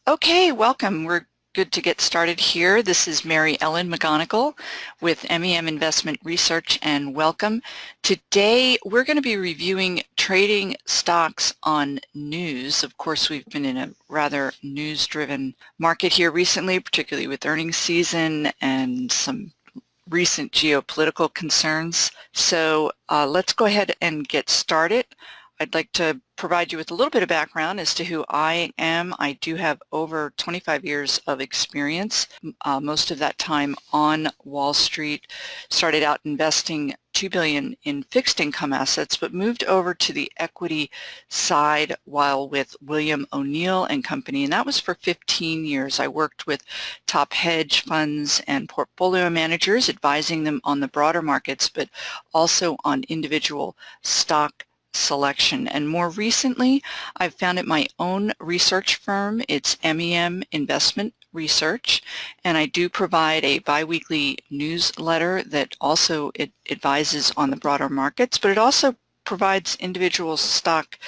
Okay, welcome. We're good to get started here. This is Mary Ellen McGonagle with MEM Investment Research, and welcome. Today we're going to be reviewing trading stocks on news. Of course, we've been in a rather news-driven market here recently, particularly with earnings season and some recent geopolitical concerns. So let's go ahead and get started. I'd like to provide you with a little bit of background as to who I am. I do have over 25 years of experience, most of that time on Wall Street. Started out investing $2 billion in fixed income assets, but moved over to the equity side while with William O'Neill and Company, and that was for 15 years. I worked with top hedge funds and portfolio managers, advising them on the broader markets, but also on individual stock selection. And more recently, I've founded my own research firm. It's MEM Investment Research, and I do provide a biweekly newsletter that also advises on the broader markets, but it also provides individual stock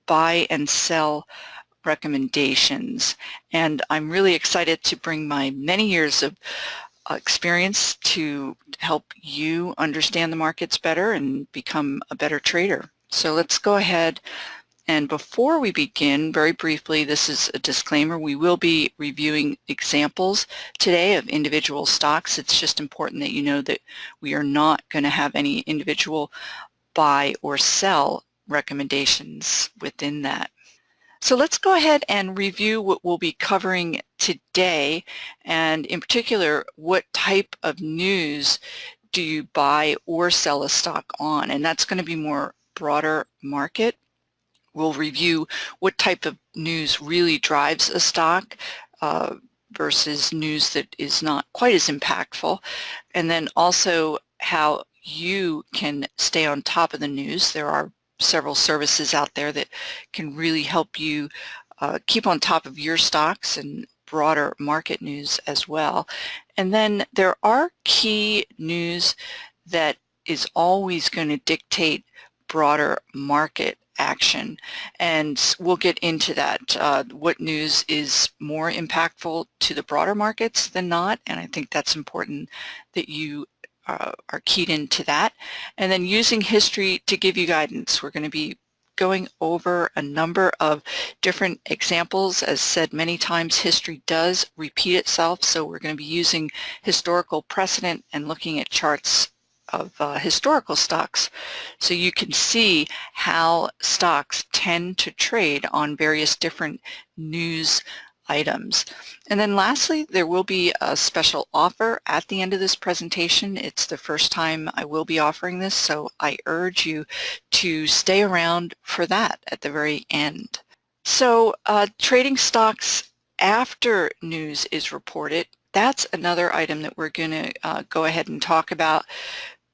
buy and sell recommendations. And I'm really excited to bring my many years of experience to help you understand the markets better and become a better trader. So let's go ahead, and before we begin, very briefly, this is a disclaimer. We will be reviewing examples today of individual stocks. It's just important that you know that we are not going to have any individual buy or sell recommendations within that. So let's go ahead and review what we'll be covering today, and in particular, what type of news do you buy or sell a stock on? And that's going to be more broader market. We'll review what type of news really drives a stock versus news that is not quite as impactful, and then also how you can stay on top of the news. There are several services out there that can really help you keep on top of your stocks and broader market news as well. And then there are key news that is always going to dictate broader market action, and we'll get into that. What news is more impactful to the broader markets than not, and I think that's important that you are keyed into that. And then using history to give you guidance. We're going to be going over a number of different examples. As said many times, history does repeat itself, so we're going to be using historical precedent and looking at charts of historical stocks, so you can see how stocks tend to trade on various different news items. And then lastly, there will be a special offer at the end of this presentation. It's the first time I will be offering this, so I urge you to stay around for that at the very end. So trading stocks after news is reported, that's another item that we're going to go ahead and talk about,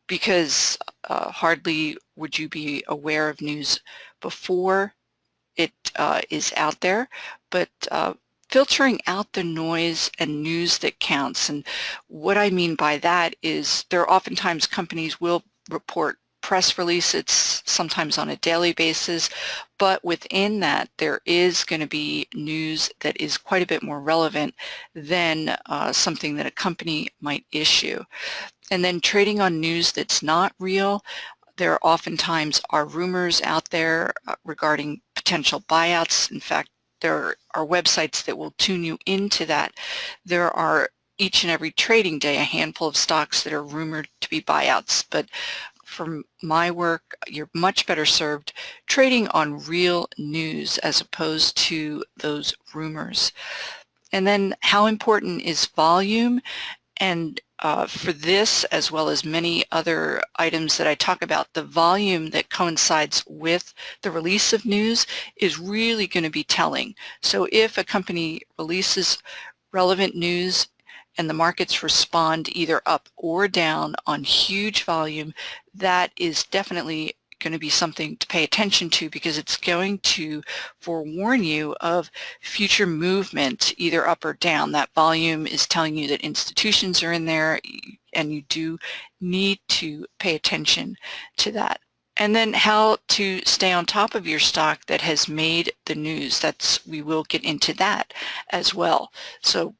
because hardly would you be aware of news before it is out there, but filtering out the noise and news that counts. And what I mean by that is there are oftentimes companies will report press releases, sometimes on a daily basis, but within that there is going to be news that is quite a bit more relevant than something that a company might issue. And then trading on news that's not real, there oftentimes are rumors out there regarding potential buyouts. In fact, there are websites that will tune you into that. There are each and every trading day a handful of stocks that are rumored to be buyouts, but from my work, you're much better served trading on real news as opposed to those rumors. And then how important is volume? And for this, as well as many other items that I talk about, the volume that coincides with the release of news is really going to be telling. So if a company releases relevant news and the markets respond either up or down on huge volume, that is definitely going to be something to pay attention to, because it's going to forewarn you of future movement either up or down. That volume is telling you that institutions are in there, and you do need to pay attention to that. And then how to stay on top of your stock that has made the news. We will get into that as well. So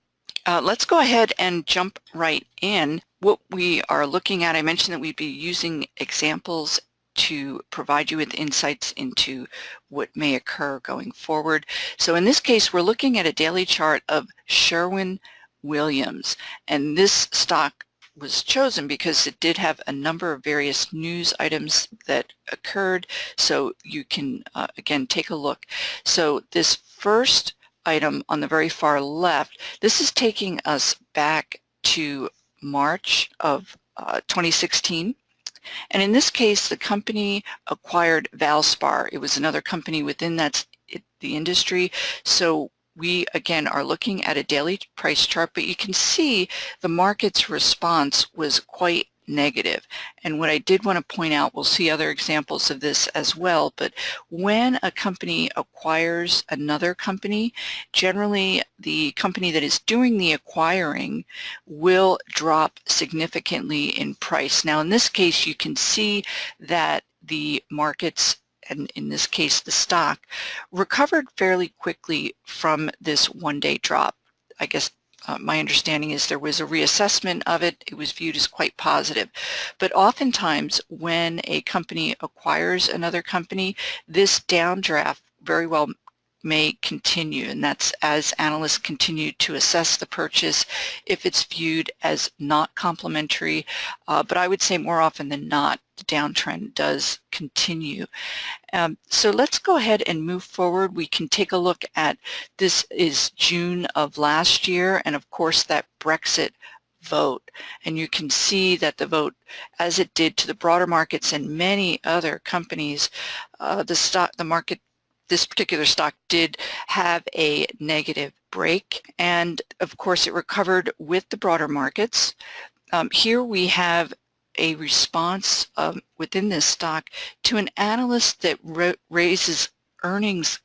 let's go ahead and jump right in. What we are looking at, I mentioned that we'd be using examples to provide you with insights into what may occur going forward. So in this case, we're looking at a daily chart of Sherwin-Williams, and this stock was chosen because it did have a number of various news items that occurred, so you can again take a look. So this first item on the very far left, this is taking us back to March of 2016. And in this case, the company acquired Valspar. It was another company within the industry. So we, again, are looking at a daily price chart, but you can see the market's response was quite negative. And what I did want to point out, we'll see other examples of this as well, but when a company acquires another company, generally the company that is doing the acquiring will drop significantly in price. Now in this case, you can see that the markets, and in this case the stock, recovered fairly quickly from this one-day drop. I guess my understanding is there was a reassessment of it. It was viewed as quite positive. But oftentimes when a company acquires another company, this downdraft very well may continue, and that's as analysts continue to assess the purchase if it's viewed as not complementary. But I would say more often than not, the downtrend does continue. So let's go ahead and move forward. We can take a look at, this is June of last year, and of course that Brexit vote. And you can see that the vote, as it did to the broader markets and many other companies, this particular stock did have a negative break, and of course it recovered with the broader markets. Here we have a response within this stock to an analyst that raises earnings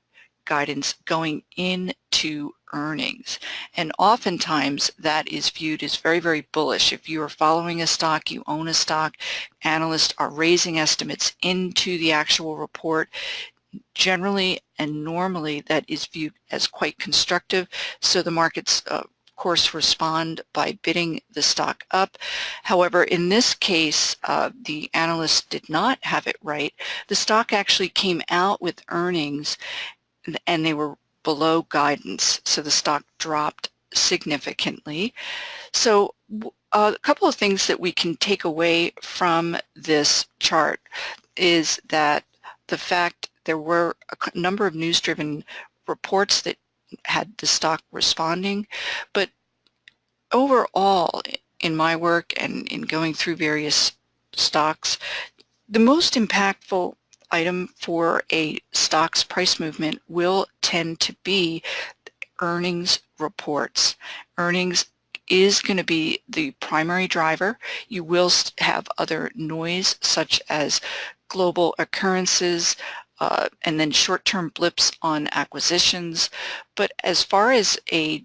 guidance going into earnings, and oftentimes that is viewed as very, very bullish. If you are following a stock, you own a stock, analysts are raising estimates into the actual report. Generally and normally that is viewed as quite constructive, so the markets of course respond by bidding the stock up. However, in this case, the analyst did not have it right. The stock actually came out with earnings and they were below guidance, so the stock dropped significantly. So a couple of things that we can take away from this chart is that the fact there were a number of news-driven reports that had the stock responding, but overall in my work and in going through various stocks, the most impactful item for a stock's price movement will tend to be earnings reports. Earnings is going to be the primary driver. You will have other noise such as global occurrences, and then short-term blips on acquisitions. But as far as a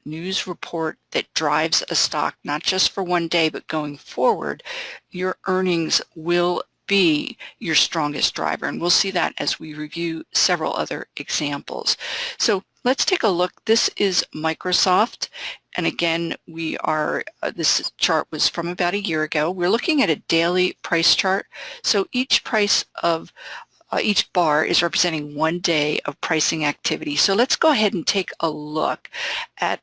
news report that drives a stock, not just for one day, but going forward, your earnings will be your strongest driver. And we'll see that as we review several other examples. So let's take a look. This is Microsoft. And again, this chart was from about a year ago. We're looking at a daily price chart. So each each bar is representing one day of pricing activity. So let's go ahead and take a look at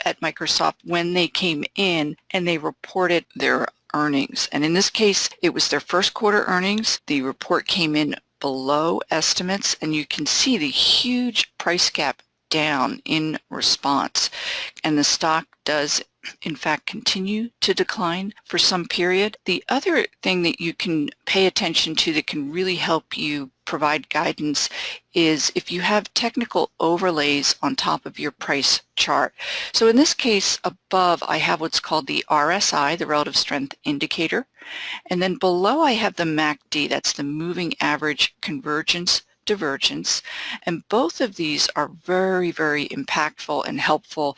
at Microsoft when they came in and they reported their earnings. And in this case, it was their first quarter earnings. The report came in below estimates, and you can see the huge price gap down in response. And the stock does in fact continue to decline for some period. The other thing that you can pay attention to that can really help you provide guidance is if you have technical overlays on top of your price chart. So in this case, above I have what's called the RSI, the relative strength indicator, and then below I have the MACD, that's the moving average convergence divergence, and both of these are very, very impactful and helpful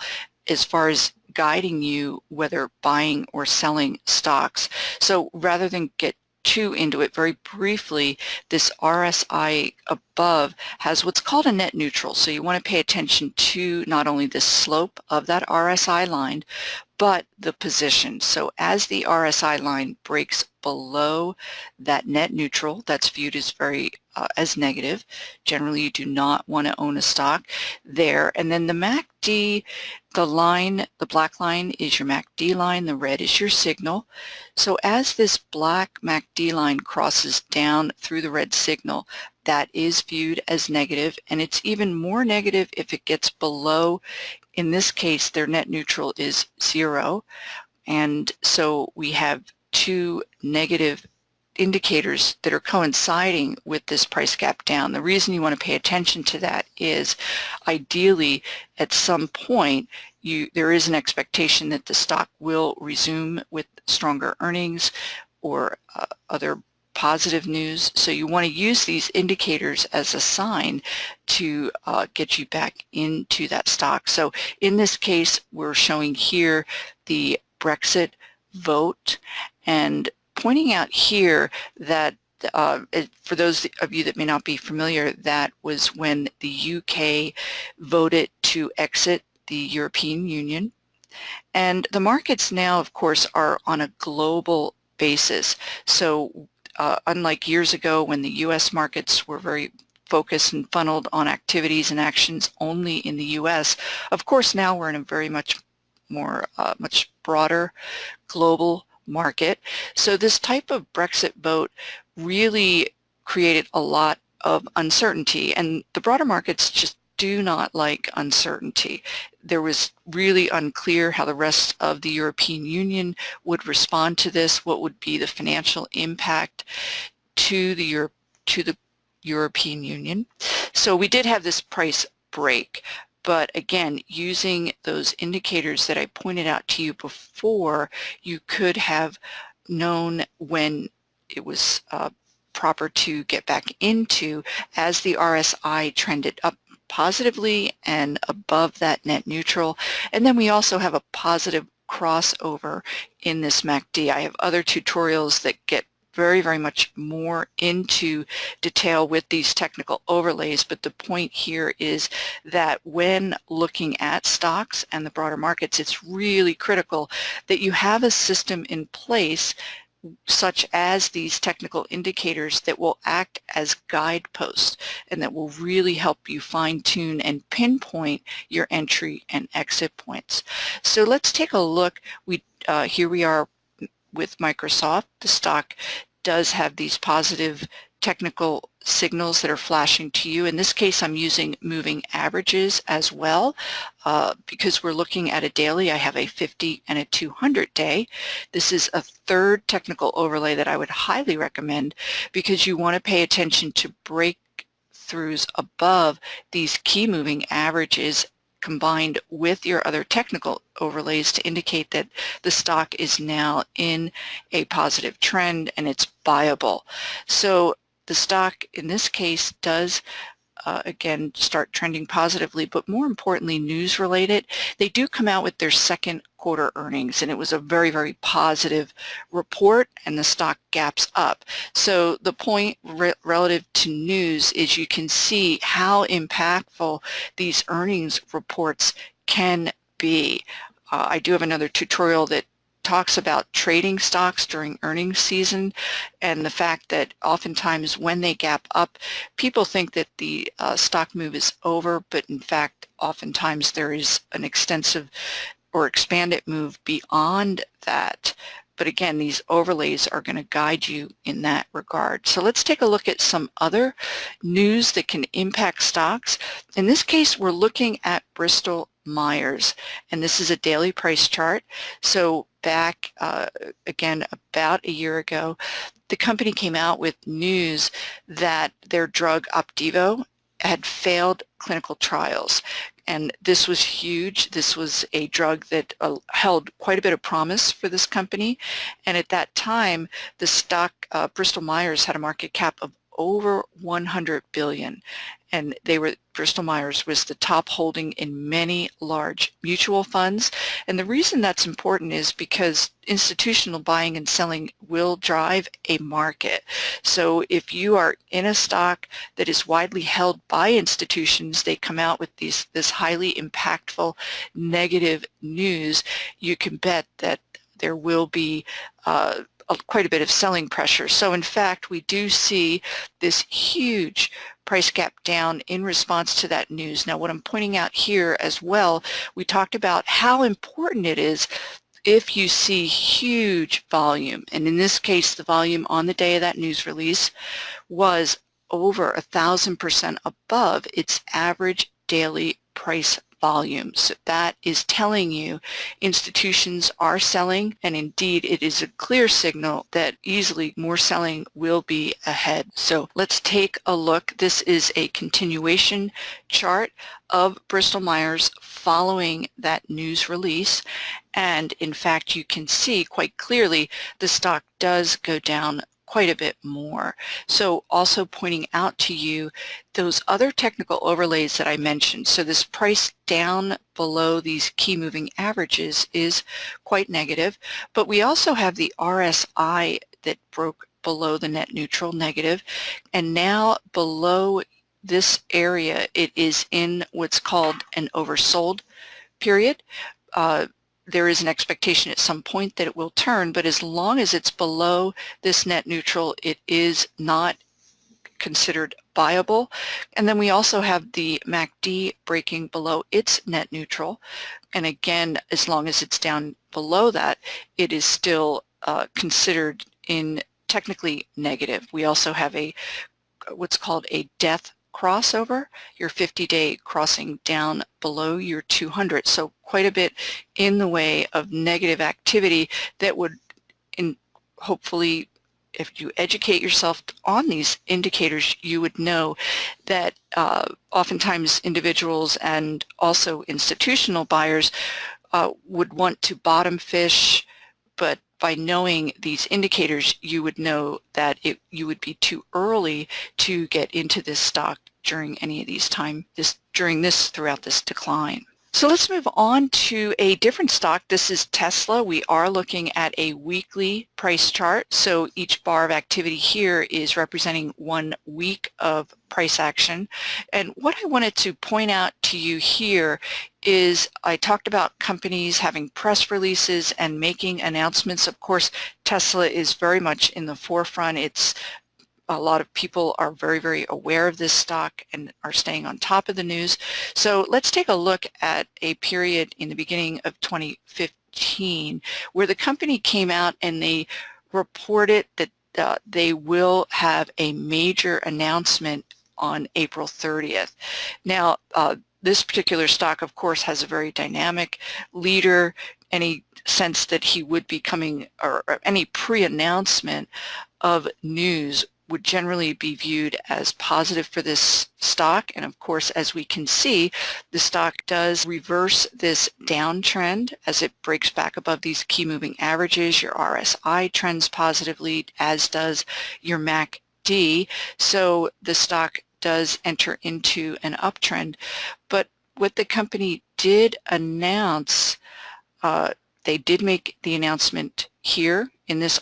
as far as guiding you whether buying or selling stocks. So rather than get too into it very briefly, this RSI above has what's called a net neutral. So you want to pay attention to not only the slope of that RSI line, but the position. So as the RSI line breaks below that net neutral, that's viewed as as negative. Generally, you do not want to own a stock there. And then the MACD, the black line is your MACD line, the red is your signal. So as this black MACD line crosses down through the red signal, that is viewed as negative, and it's even more negative if it gets below. In this case, their net neutral is 0, and so we have two negative indicators that are coinciding with this price gap down. The reason you want to pay attention to that is ideally at some point there is an expectation that the stock will resume with stronger earnings or other positive news. So you want to use these indicators as a sign to get you back into that stock. So in this case, we're showing here the Brexit vote and pointing out here that for those of you that may not be familiar, that was when the UK voted to exit the European Union. And the markets now, of course, are on a global basis. So unlike years ago when the U.S. markets were very focused and funneled on activities and actions only in the U.S., of course now we're in a very much broader global market. So this type of Brexit vote really created a lot of uncertainty, and the broader markets just do not like uncertainty. There was really unclear how the rest of the European Union would respond to this, what would be the financial impact to the European Union. So we did have this price break, but again, using those indicators that I pointed out to you before, you could have known when it was proper to get back into as the RSI trended up positively and above that net neutral. And then we also have a positive crossover in this MACD. I have other tutorials that get very, very much more into detail with these technical overlays, but the point here is that when looking at stocks and the broader markets, it's really critical that you have a system in place such as these technical indicators that will act as guideposts and that will really help you fine-tune and pinpoint your entry and exit points. So let's take a look. Here we are with Microsoft. The stock does have these positive technical signals that are flashing to you. In this case, I'm using moving averages as well because we're looking at a daily. I have a 50 and a 200 day. This is a third technical overlay that I would highly recommend because you want to pay attention to breakthroughs above these key moving averages combined with your other technical overlays to indicate that the stock is now in a positive trend and it's buyable. So the stock in this case does again start trending positively, but more importantly news related. They do come out with their second quarter earnings and it was a very, very positive report and the stock gaps up. So the point relative to news is you can see how impactful these earnings reports can be. I do have another tutorial that talks about trading stocks during earnings season and the fact that oftentimes when they gap up, people think that the stock move is over, but in fact oftentimes there is an extensive or expanded move beyond that. But again, these overlays are going to guide you in that regard. So let's take a look at some other news that can impact stocks. In this case, we're looking at Bristol Myers, and this is a daily price chart. So back again about a year ago, the company came out with news that their drug Opdivo had failed clinical trials. And this was huge. This was a drug that held quite a bit of promise for this company. And at that time, the stock, Bristol Myers, had a market cap of over 100 billion. And Bristol Myers was the top holding in many large mutual funds. And the reason that's important is because institutional buying and selling will drive a market. So if you are in a stock that is widely held by institutions, they come out with this highly impactful negative news, you can bet that there will be quite a bit of selling pressure. So in fact, we do see this huge price gap down in response to that news. Now what I'm pointing out here as well, we talked about how important it is if you see huge volume, and in this case the volume on the day of that news release was over 1,000% above its average daily price volume. So that is telling you institutions are selling, and indeed it is a clear signal that easily more selling will be ahead. So let's take a look. This is a continuation chart of Bristol Myers following that news release, and in fact you can see quite clearly the stock does go down quite a bit more. So also pointing out to you those other technical overlays that I mentioned. So this price down below these key moving averages is quite negative, but we also have the RSI that broke below the net neutral negative, and now below this area it is in what's called an oversold period. There is an expectation at some point that it will turn, but as long as it's below this net neutral, it is not considered buyable. And then we also have the MACD breaking below its net neutral. And again, as long as it's down below that, it is still considered in technically negative. We also have what's called a death crossover, your 50-day crossing down below your 200. So quite a bit in the way of negative activity that would, hopefully, if you educate yourself on these indicators, you would know that oftentimes individuals and also institutional buyers would want to bottom fish, but by knowing these indicators, you would know that you would be too early to get into this stock during any of these throughout this decline. So let's move on to a different stock. This is Tesla. We are looking at a weekly price chart. So each bar of activity here is representing 1 week of price action. And what I wanted to point out to you here is I talked about companies having press releases and making announcements. Of course, Tesla is very much in the forefront. A lot of people are very, very aware of this stock and are staying on top of the news. So let's take a look at a period in the beginning of 2015 where the company came out and they reported that they will have a major announcement on April 30th. Now, this particular stock, of course, has a very dynamic leader. Any sense that he would be coming, or any pre-announcement of news would generally be viewed as positive for this stock. And of course, as we can see, the stock does reverse this downtrend as it breaks back above these key moving averages. Your RSI trends positively, as does your MACD. So the stock does enter into an uptrend. But what the company did announce, they did make the announcement here in this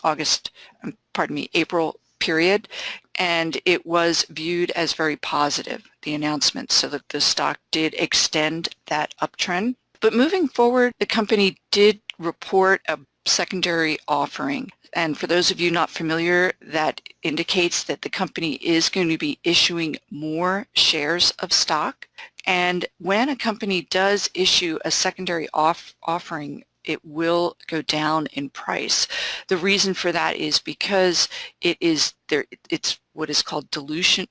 April period, and it was viewed as very positive, the announcement, so that the stock did extend that uptrend. But moving forward, the company did report a secondary offering. And for those of you not familiar, that indicates that the company is going to be issuing more shares of stock. And when a company does issue a secondary offering, it will go down in price. The reason for that is because it's what is called dilution,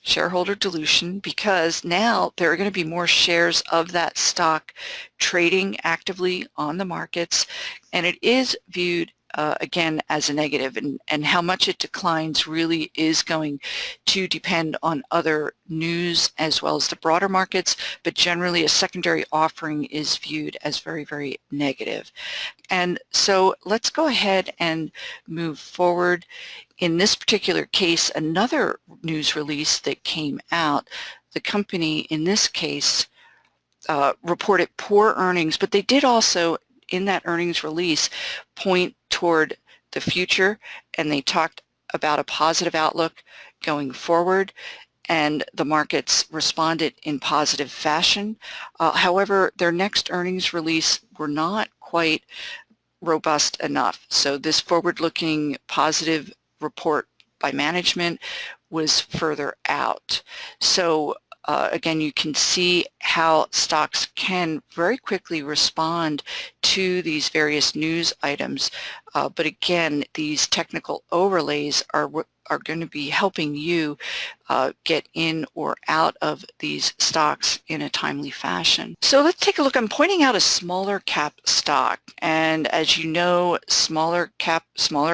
shareholder dilution, because now there are going to be more shares of that stock trading actively on the markets, and it is viewed again as a negative, and how much it declines really is going to depend on other news as well as the broader markets, but generally a secondary offering is viewed as very, very negative. And so let's go ahead and move forward. In this particular case, another news release that came out, the company in this case reported poor earnings, but they did also in that earnings release point toward the future, and they talked about a positive outlook going forward, and the markets responded in positive fashion. However, their next earnings release were not quite robust enough. So this forward-looking positive report by management was further out. So again, you can see how stocks can very quickly respond to these various news items. But again, these technical overlays are going to be helping you get in or out of these stocks in a timely fashion. So let's take a look. I'm pointing out a smaller cap stock, and as you know, smaller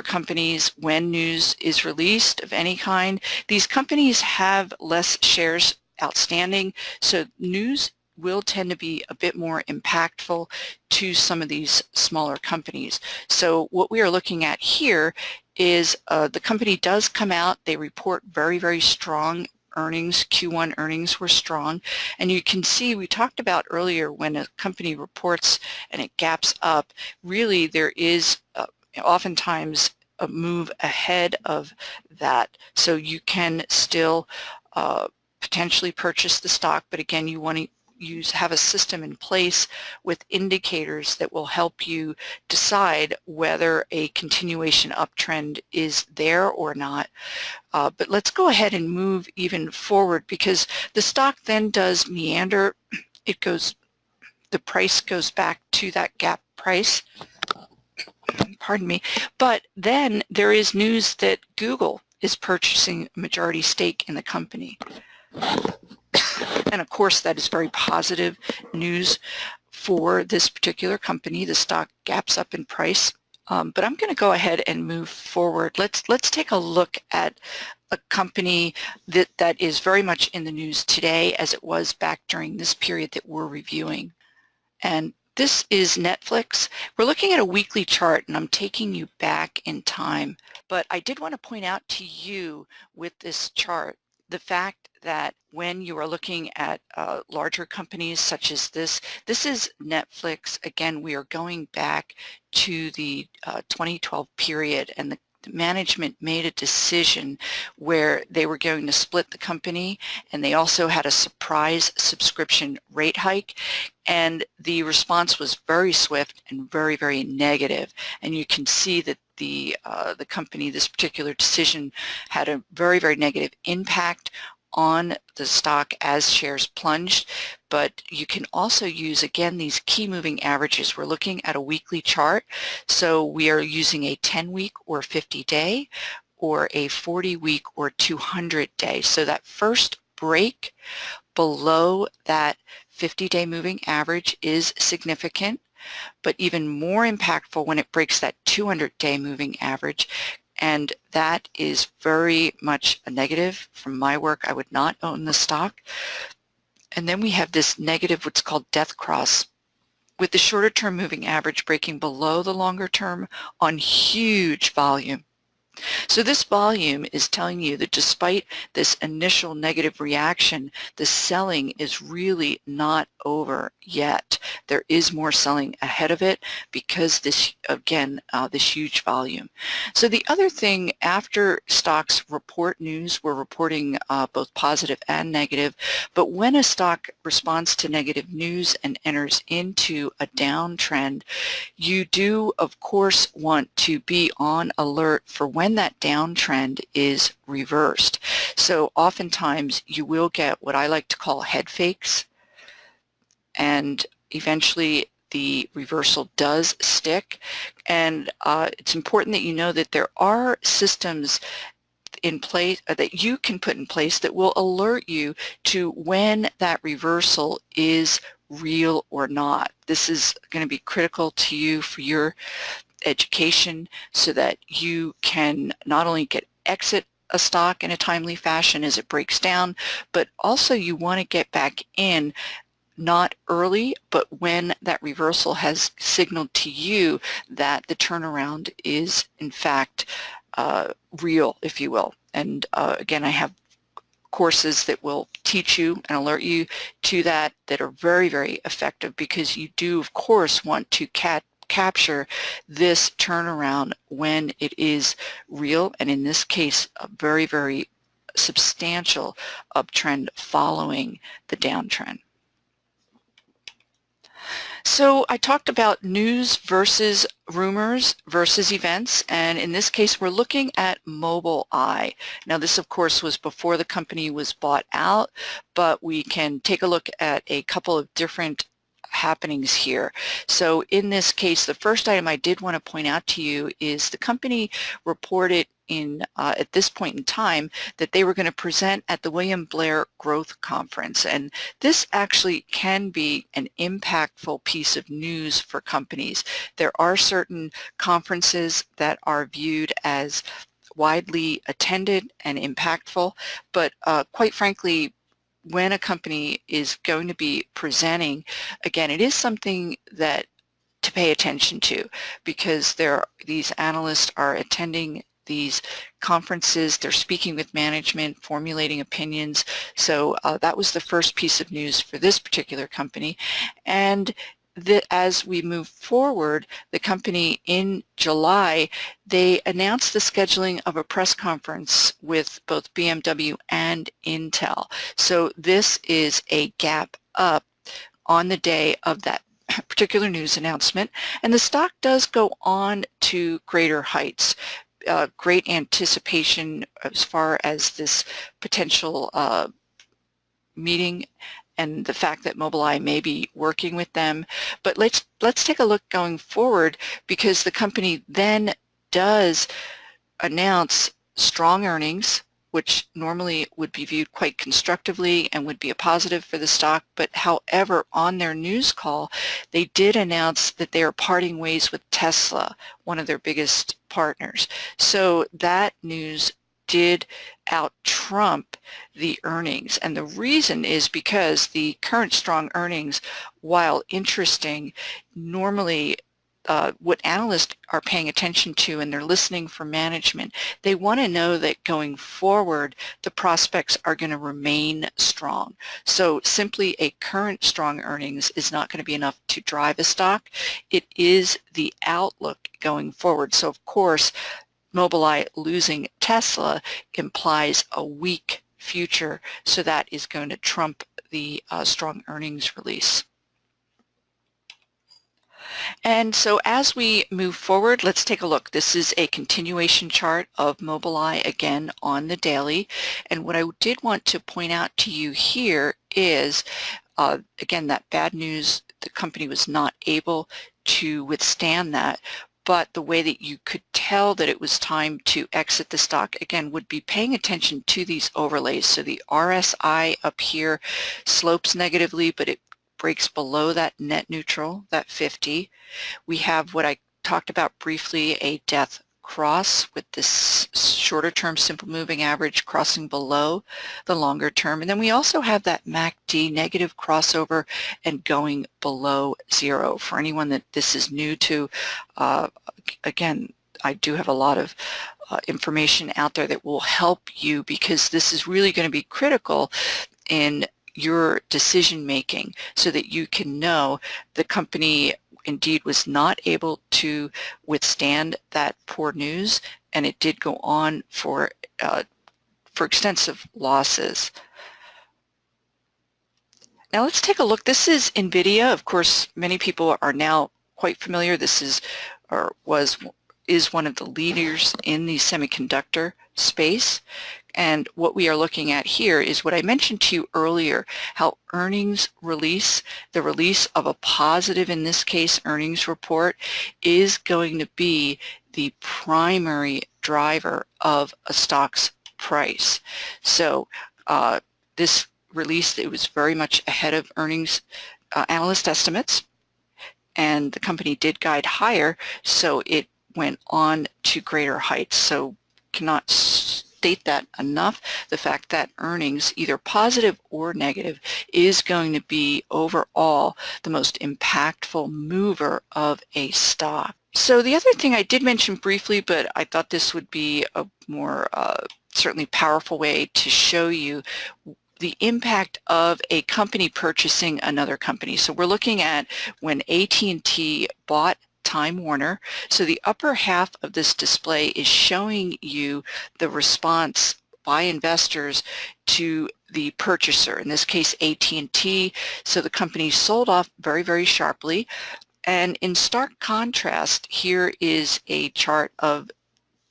companies, when news is released of any kind, these companies have less shares outstanding, so news will tend to be a bit more impactful to some of these smaller companies. So what we are looking at here is the company does come out, they report very, very strong earnings. Q1 earnings were strong, and you can see, we talked about earlier, when a company reports and it gaps up, really there is oftentimes a move ahead of that. So you can still potentially purchase the stock, but again, you want to have a system in place with indicators that will help you decide whether a continuation uptrend is there or not. But let's go ahead and move even forward, because the stock then does meander. The price goes back to that gap price, pardon me, but then there is news that Google is purchasing a majority stake in the company. And of course, that is very positive news for this particular company. The stock gaps up in price, but I'm going to go ahead and move forward. Let's take a look at a company that is very much in the news today, as it was back during this period that we're reviewing. And this is Netflix. We're looking at a weekly chart, and I'm taking you back in time. But I did want to point out to you with this chart the fact that when you are looking at larger companies such as this is Netflix. Again, we are going back to the 2012 period, and the management made a decision where they were going to split the company, and they also had a surprise subscription rate hike, and the response was very swift and very, very negative. And you can see that the company, this particular decision, had a very, very negative impact on the stock as shares plunged. But you can also use, again, these key moving averages. We're looking at a weekly chart, so we are using a 10-week or 50-day or a 40-week or 200-day. So that first break below that 50-day moving average is significant, but even more impactful when it breaks that 200-day moving average, and that is very much a negative. From my work, I would not own the stock. And then we have this negative, what's called death cross, with the shorter term moving average breaking below the longer term on huge volume. So this volume is telling you that despite this initial negative reaction, the selling is really not over yet. There is more selling ahead of it because this, again, this huge volume. So the other thing, after stocks report news, we're reporting both positive and negative, but when a stock responds to negative news and enters into a downtrend, you do, of course, want to be on alert for when that downtrend is reversed. So oftentimes you will get what I like to call head fakes, and eventually the reversal does stick. And it's important that you know that there are systems in place that you can put in place that will alert you to when that reversal is real or not. This is going to be critical to you for your education so that you can not only exit a stock in a timely fashion as it breaks down, but also you want to get back in not early, but when that reversal has signaled to you that the turnaround is in fact real, if you will. And again, I have courses that will teach you and alert you to that are very, very effective, because you do, of course, want to capture this turnaround when it is real, and in this case, a very, very substantial uptrend following the downtrend. So I talked about news versus rumors versus events, and in this case we're looking at Mobileye. Now this of course was before the company was bought out, but we can take a look at a couple of different happenings here. So in this case, the first item I did want to point out to you is the company reported at this point in time that they were going to present at the William Blair Growth Conference, and this actually can be an impactful piece of news for companies. There are certain conferences that are viewed as widely attended and impactful, but quite frankly, when a company is going to be presenting, again, it is something that to pay attention to, because these analysts are attending these conferences, they're speaking with management, formulating opinions. So that was the first piece of news for this particular company. And as we move forward, the company in July, they announced the scheduling of a press conference with both BMW and Intel. So this is a gap up on the day of that particular news announcement, and the stock does go on to greater heights. Great anticipation as far as this potential meeting and the fact that Mobileye may be working with them. But let's take a look going forward, because the company then does announce strong earnings, which normally would be viewed quite constructively and would be a positive for the stock. But however, on their news call, they did announce that they are parting ways with Tesla, one of their biggest partners. So that news did out-trump the earnings, and the reason is because the current strong earnings, while interesting, normally what analysts are paying attention to, and they're listening for management, they want to know that going forward the prospects are going to remain strong. So simply a current strong earnings is not going to be enough to drive a stock. It is the outlook going forward. So of course, Mobileye losing Tesla implies a weak future, so that is going to trump the strong earnings release. And so as we move forward, let's take a look. This is a continuation chart of Mobileye again on the daily. And what I did want to point out to you here is, again, that bad news, the company was not able to withstand that. But the way that you could tell that it was time to exit the stock, again, would be paying attention to these overlays. So the RSI up here slopes negatively, but it breaks below that net neutral, that 50. We have what I talked about briefly, a death cross with this shorter term simple moving average crossing below the longer term. And then we also have that MACD negative crossover and going below zero. For anyone that this is new to, again, I do have a lot of information out there that will help you, because this is really going to be critical in your decision making, so that you can know the company indeed was not able to withstand that poor news, and it did go on for extensive losses. Now let's take a look. This is NVIDIA. Of course, many people are now quite familiar. This is one of the leaders in the semiconductor space. And what we are looking at here is what I mentioned to you earlier, how earnings release, the release of a positive, in this case, earnings report, is going to be the primary driver of a stock's price. So this release, it was very much ahead of earnings analyst estimates. and the company did guide higher, so it went on to greater heights. So cannot state that enough. The fact that earnings, either positive or negative, is going to be overall the most impactful mover of a stock. So the other thing I did mention briefly, but I thought this would be a more certainly powerful way to show you the impact of a company purchasing another company. So we're looking at when AT&T bought Time Warner. So the upper half of this display is showing you the response by investors to the purchaser, in this case AT&T. So the company sold off very, very sharply. And in stark contrast, here is a chart of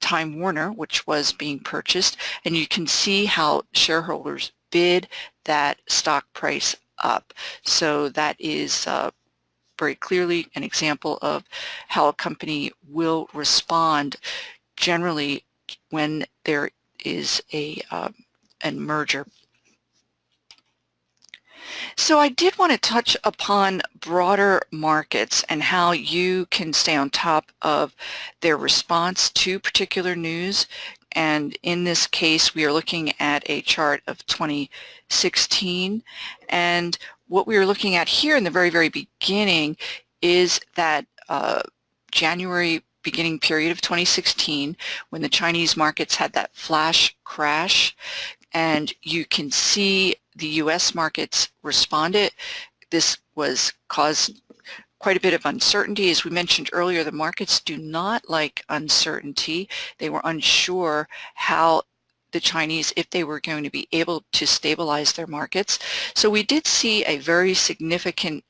Time Warner, which was being purchased, and you can see how shareholders bid that stock price up. So that is very clearly an example of how a company will respond generally when there is a merger. So I did want to touch upon broader markets and how you can stay on top of their response to particular news. And in this case, we are looking at a chart of 2016. And what we are looking at here in the very, very beginning is that January beginning period of 2016, when the Chinese markets had that flash crash. And you can see the U.S. markets responded. This was caused quite a bit of uncertainty. As we mentioned earlier, the markets do not like uncertainty. They were unsure how the Chinese, if they were going to be able to stabilize their markets. So we did see a very significant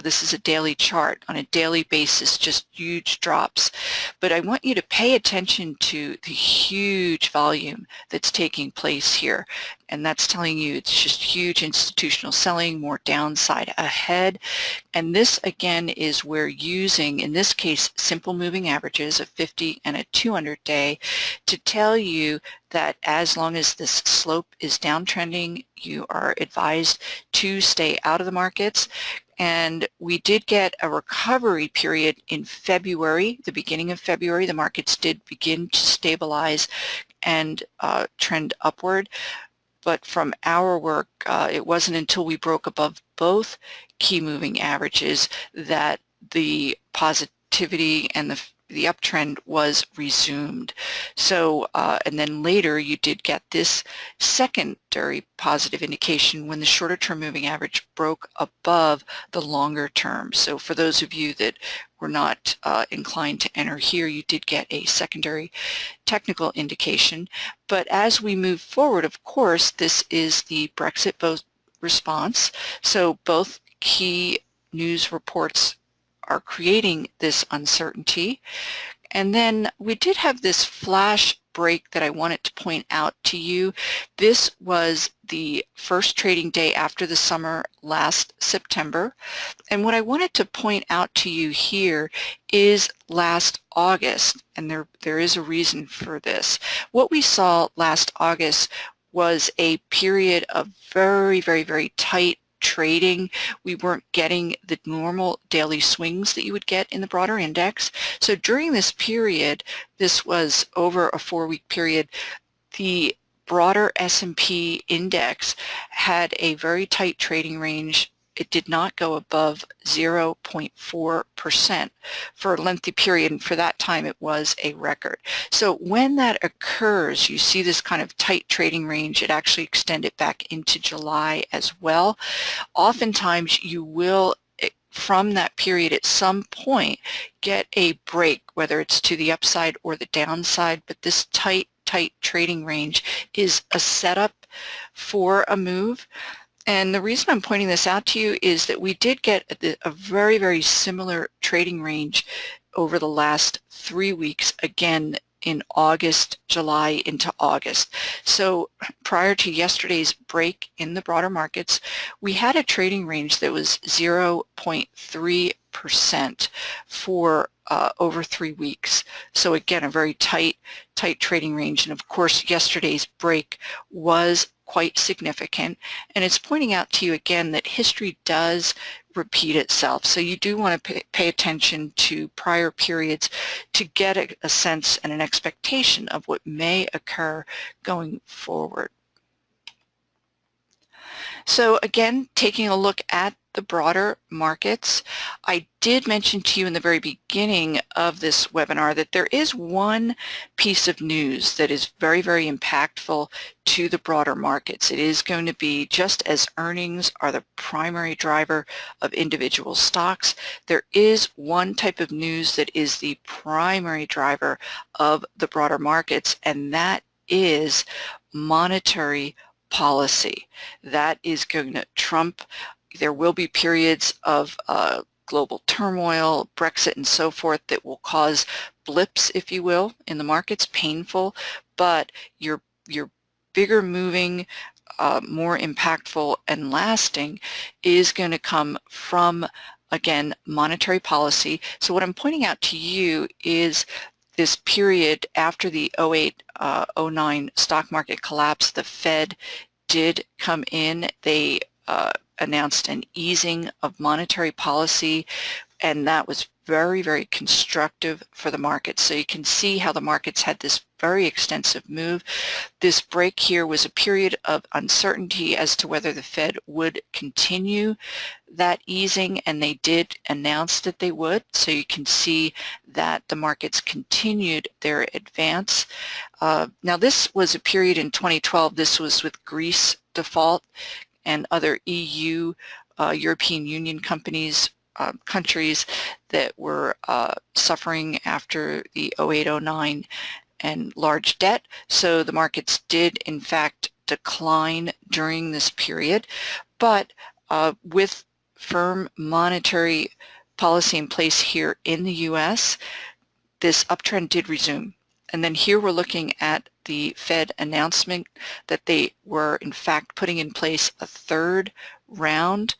this is a daily chart. On a daily basis, just huge drops. But I want you to pay attention to the huge volume that's taking place here. And that's telling you it's just huge institutional selling, more downside ahead. And this, again, is where using, in this case, simple moving averages, a 50 and a 200-day, to tell you that as long as this slope is downtrending, you are advised to stay out of the markets. And we did get a recovery period in February, the beginning of February. The markets did begin to stabilize and trend upward. But from our work, it wasn't until we broke above both key moving averages that the positivity and the uptrend was resumed. So, and then later you did get this secondary positive indication when the shorter term moving average broke above the longer term. So for those of you that were not inclined to enter here, you did get a secondary technical indication. But as we move forward, of course, this is the Brexit vote response. So both key news reports are creating this uncertainty. And then we did have this flash break that I wanted to point out to you. This was the first trading day after the summer last September. And what I wanted to point out to you here is last August, and there is a reason for this. What we saw last August was a period of very, very, very tight trading. We weren't getting the normal daily swings that you would get in the broader index. So during this period, this was over a 4-week period, the broader S&P index had a very tight trading range. It did not go above 0.4% for a lengthy period, and for that time it was a record. So when that occurs, you see this kind of tight trading range. It actually extended back into July as well. Oftentimes you will, from that period at some point, get a break, whether it's to the upside or the downside, but this tight trading range is a setup for a move. And the reason I'm pointing this out to you is that we did get a very, very similar trading range over the last 3 weeks, again in August, July into August. So prior to yesterday's break in the broader markets, we had a trading range that was 0.3% for over 3 weeks. So again, a very tight trading range. And of course, yesterday's break was quite significant, and it's pointing out to you again that history does repeat itself. So you do want to pay attention to prior periods to get a sense and an expectation of what may occur going forward. So again, taking a look at the broader markets, I did mention to you in the very beginning of this webinar that there is one piece of news that is very, very impactful to the broader markets. It is going to be, just as earnings are the primary driver of individual stocks, there is one type of news that is the primary driver of the broader markets, and that is monetary policy. That is going to trump. There will be periods of global turmoil, Brexit and so forth, that will cause blips, if you will, in the markets, painful, but your bigger moving, more impactful and lasting is going to come from, again, monetary policy. So what I'm pointing out to you is this period after the 08-09 stock market collapse. The Fed did come in. They announced an easing of monetary policy, and that was very, very constructive for the markets. So you can see how the markets had this very extensive move. This break here was a period of uncertainty as to whether the Fed would continue that easing, and they did announce that they would. So you can see that the markets continued their advance. Now this was a period in 2012. This was with Greece default and other EU, European Union countries that were suffering after the 08-09 and large debt. So the markets did in fact decline during this period, but with firm monetary policy in place here in the US, this uptrend did resume. And then here we're looking at the Fed announcement that they were in fact putting in place a third round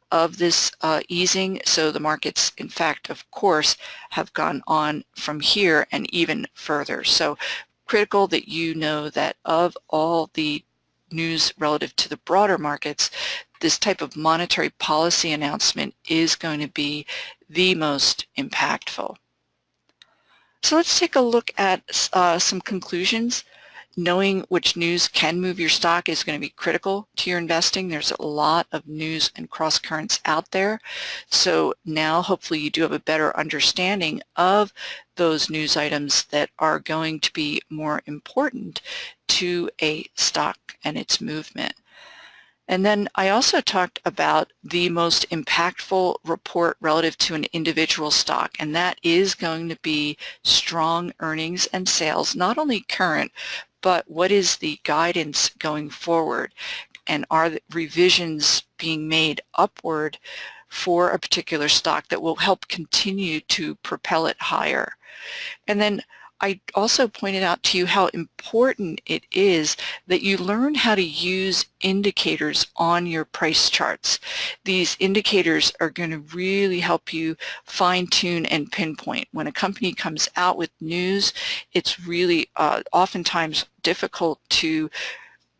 of this easing. So the markets, in fact, of course, have gone on from here and even further. So critical that you know that of all the news relative to the broader markets, this type of monetary policy announcement is going to be the most impactful. So let's take a look at some conclusions. Knowing which news can move your stock is going to be critical to your investing. There's a lot of news and cross currents out there. So now hopefully you do have a better understanding of those news items that are going to be more important to a stock and its movement. And then I also talked about the most impactful report relative to an individual stock, and that is going to be strong earnings and sales, not only current, but what is the guidance going forward, and are the revisions being made upward for a particular stock that will help continue to propel it higher. And then I also pointed out to you how important it is that you learn how to use indicators on your price charts. These indicators are going to really help you fine-tune and pinpoint. When a company comes out with news, it's really oftentimes difficult to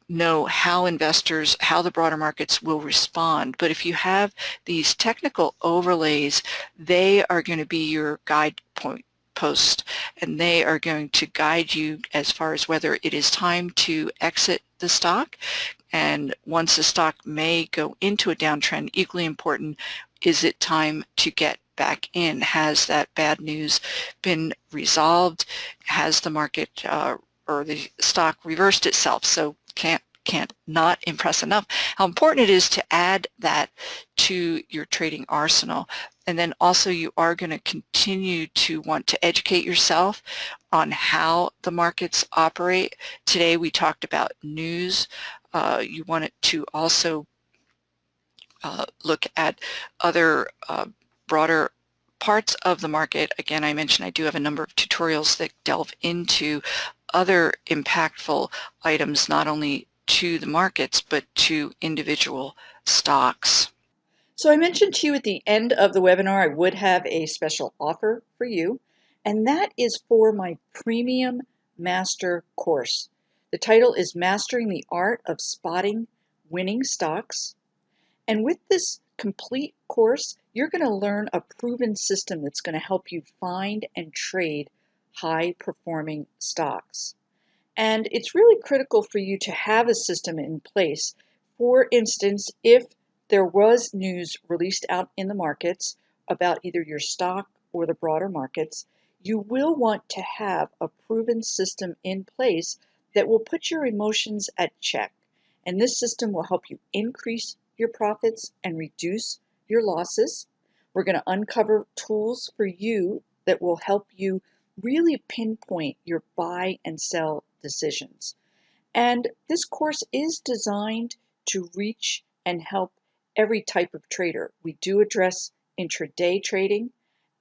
know how investors, how the broader markets will respond. But if you have these technical overlays, they are going to be your guide post, and they are going to guide you as far as whether it is time to exit the stock. And once the stock may go into a downtrend, equally important, is it time to get back in? Has that bad news been resolved? Has the market or the stock reversed itself? So can't not impress enough how important it is to add that to your trading arsenal. And then also you are going to continue to want to educate yourself on how the markets operate. Today we talked about news. You want it to also look at other broader parts of the market. Again, I mentioned I do have a number of tutorials that delve into other impactful items, not only to the markets, but to individual stocks. So I mentioned to you at the end of the webinar, I would have a special offer for you, and that is for my premium master course. The title is Mastering the Art of Spotting Winning Stocks. And with this complete course, you're going to learn a proven system that's going to help you find and trade high-performing stocks. And it's really critical for you to have a system in place. For instance, if there was news released out in the markets about either your stock or the broader markets, you will want to have a proven system in place that will put your emotions at check. And this system will help you increase your profits and reduce your losses. We're going to uncover tools for you that will help you really pinpoint your buy and sell decisions. And this course is designed to reach and help every type of trader. We do address intraday trading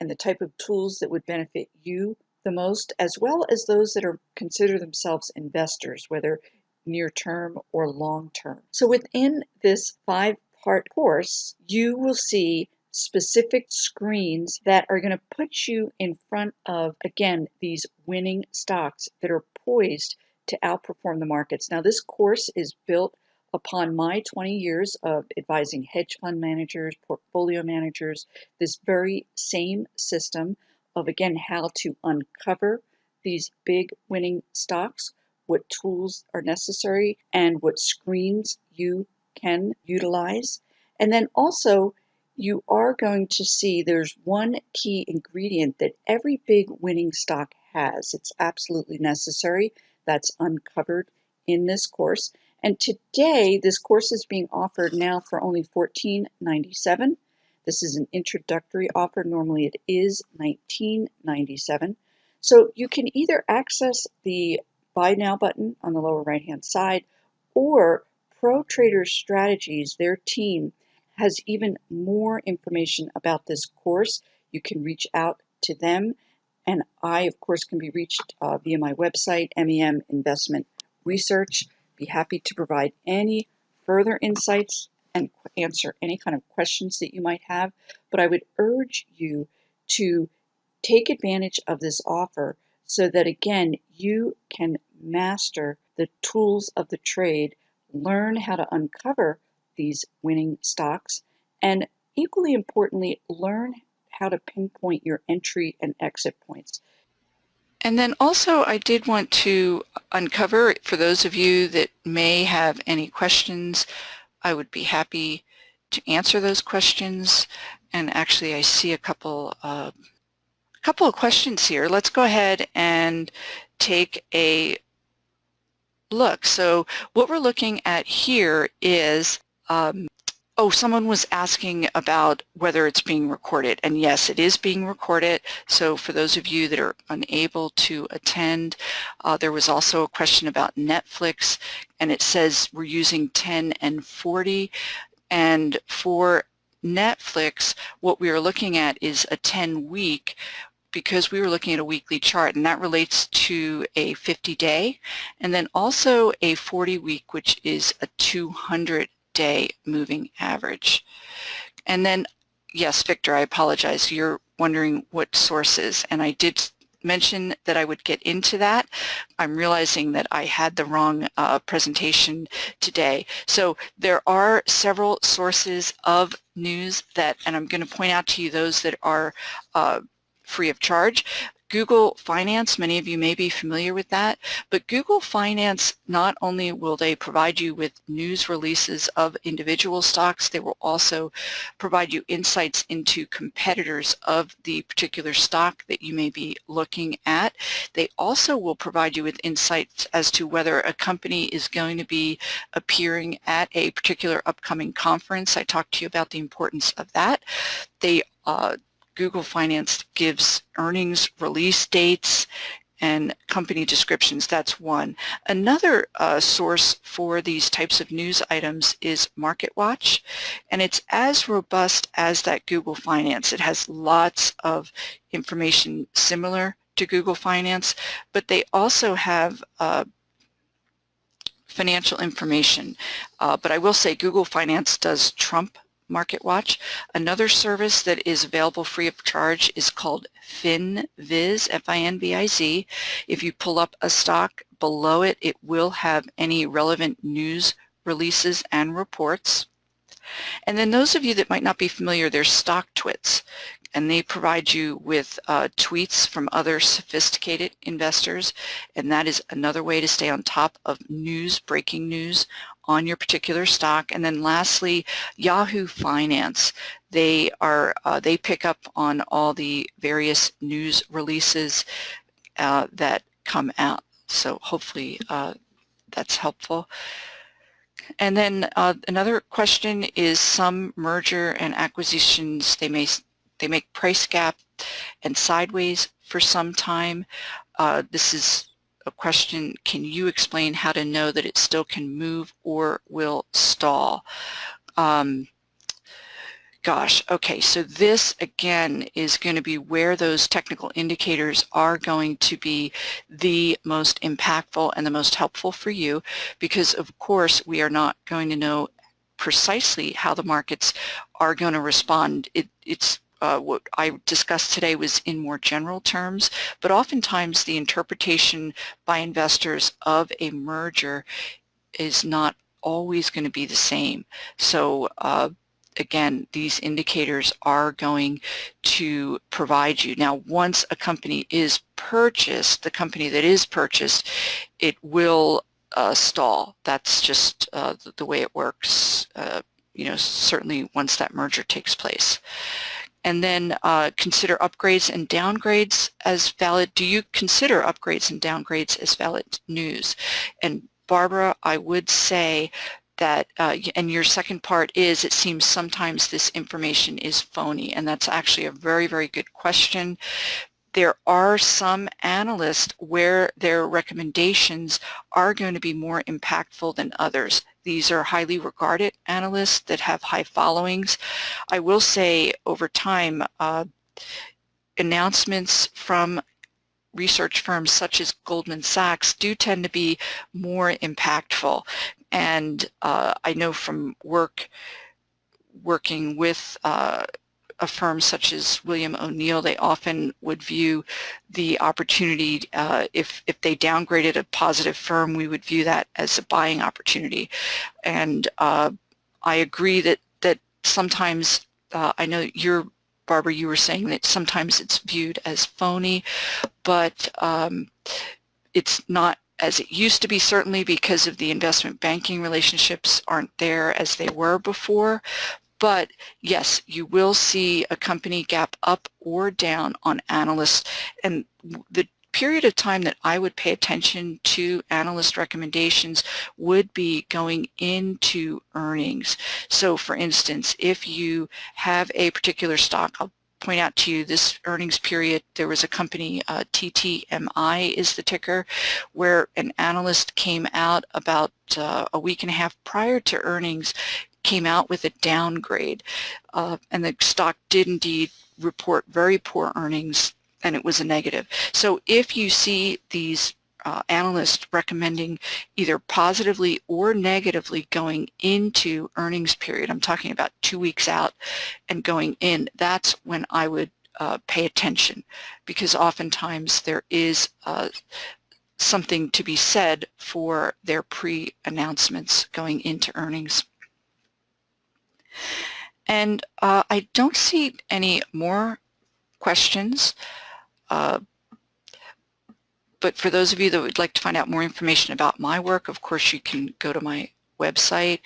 and the type of tools that would benefit you the most, as well as those that consider themselves investors, whether near term or long term. So within this 5-part course, you will see specific screens that are going to put you in front of, again, these winning stocks that are poised to outperform the markets. Now, this course is built upon my 20 years of advising hedge fund managers, portfolio managers, this very same system of, again, how to uncover these big winning stocks, what tools are necessary, and what screens you can utilize. And then also, you are going to see there's one key ingredient that every big winning stock has. It's absolutely necessary. That's uncovered in this course. And today, this course is being offered now for only $14.97. This is an introductory offer. Normally it is $19.97. So you can either access the Buy Now button on the lower right-hand side, or Pro Trader Strategies, their team, has even more information about this course. You can reach out to them, and I, of course, can be reached via my website, MEM Investment Research. Be happy to provide any further insights and answer any kind of questions that you might have. But I would urge you to take advantage of this offer so that, again, you can master the tools of the trade, learn how to uncover these winning stocks, and equally importantly, learn how to pinpoint your entry and exit points. And then also I did want to uncover, for those of you that may have any questions, I would be happy to answer those questions. And actually I see a couple of questions here. Let's go ahead and take a look. So what we're looking at here is someone was asking about whether it's being recorded, and yes, it is being recorded. So for those of you that are unable to attend, there was also a question about Netflix, and it says we're using 10 and 40, and for Netflix, what we are looking at is a 10-week, because we were looking at a weekly chart, and that relates to a 50-day, and then also a 40-week, which is a 200-day moving average. And then, yes, Victor, I apologize. You're wondering what sources, and I did mention that I would get into that. I'm realizing that I had the wrong presentation today. So there are several sources of news that, and I'm going to point out to you those that are free of charge. Google Finance, many of you may be familiar with that, but Google Finance, not only will they provide you with news releases of individual stocks, they will also provide you insights into competitors of the particular stock that you may be looking at. They also will provide you with insights as to whether a company is going to be appearing at a particular upcoming conference. I talked to you about the importance of that. They Google Finance gives earnings release dates and company descriptions. That's one. Another source for these types of news items is MarketWatch, and it's as robust as that Google Finance. It has lots of information similar to Google Finance, but they also have financial information. But I will say Google Finance does trump MarketWatch. Another service that is available free of charge is called FinViz, F-I-N-V-I-Z. If you pull up a stock below it, it will have any relevant news releases and reports. And then those of you that might not be familiar, there's stock twits, and they provide you with tweets from other sophisticated investors, and that is another way to stay on top of news, breaking news on your particular stock. And then lastly, Yahoo Finance. They pick up on all the various news releases that come out. So hopefully that's helpful. And then another question is some merger and acquisitions, they make price gap and sideways for some time. This is a question, can you explain how to know that it still can move or will stall? Gosh, okay, so this again is going to be where those technical indicators are going to be the most impactful and the most helpful for you, because of course we are not going to know precisely how the markets are going to respond. It's what I discussed today was in more general terms, but oftentimes the interpretation by investors of a merger is not always going to be the same. So again, these indicators are going to provide you. Now, once a company is purchased, the company that is purchased, it will stall. That's just the way it works, you know, certainly once that merger takes place. And then consider upgrades and downgrades as valid. Do you consider upgrades and downgrades as valid news? And Barbara, I would say that, and your second part is, it seems sometimes this information is phony, and that's actually a very, very good question. There are some analysts where their recommendations are going to be more impactful than others. These are highly regarded analysts that have high followings. I will say over time, announcements from research firms such as Goldman Sachs do tend to be more impactful. And I know from working with a firm such as William O'Neill, they often would view the opportunity, if they downgraded a positive firm, we would view that as a buying opportunity. And I agree that sometimes, I know Barbara, you were saying that sometimes it's viewed as phony, but it's not as it used to be, certainly because of the investment banking relationships aren't there as they were before. But yes, you will see a company gap up or down on analysts, and the period of time that I would pay attention to analyst recommendations would be going into earnings. So for instance, if you have a particular stock, I'll point out to you this earnings period, there was a company, TTMI is the ticker, where an analyst came out about a week and a half prior to earnings, came out with a downgrade, and the stock did indeed report very poor earnings, and it was a negative. So if you see these analysts recommending either positively or negatively going into earnings period, I'm talking about 2 weeks out and going in, that's when I would pay attention, because oftentimes there is something to be said for their pre-announcements going into earnings. And I don't see any more questions. But for those of you that would like to find out more information about my work, of course you can go to my website.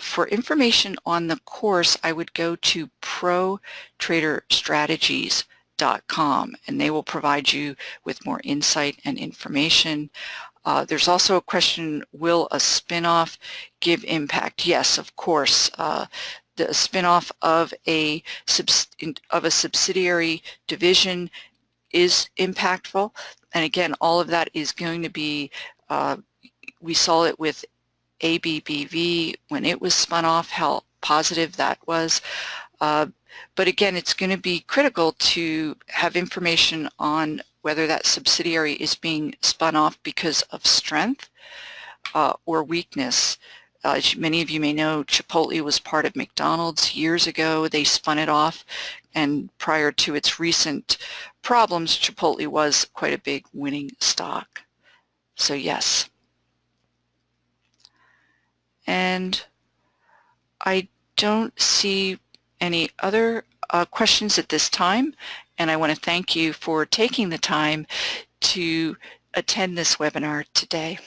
For information on the course, I would go to protraderstrategies.com, and they will provide you with more insight and information. There's also a question, will a spinoff give impact? Yes, of course. The spinoff of a subsidiary division is impactful. And again, all of that is going to be, we saw it with ABBV when it was spun off, how positive that was. But again, it's going to be critical to have information on whether that subsidiary is being spun off because of strength or weakness. As many of you may know, Chipotle was part of McDonald's years ago. They spun it off, and prior to its recent problems, Chipotle was quite a big winning stock. So yes. And I don't see any other questions at this time, and I want to thank you for taking the time to attend this webinar today.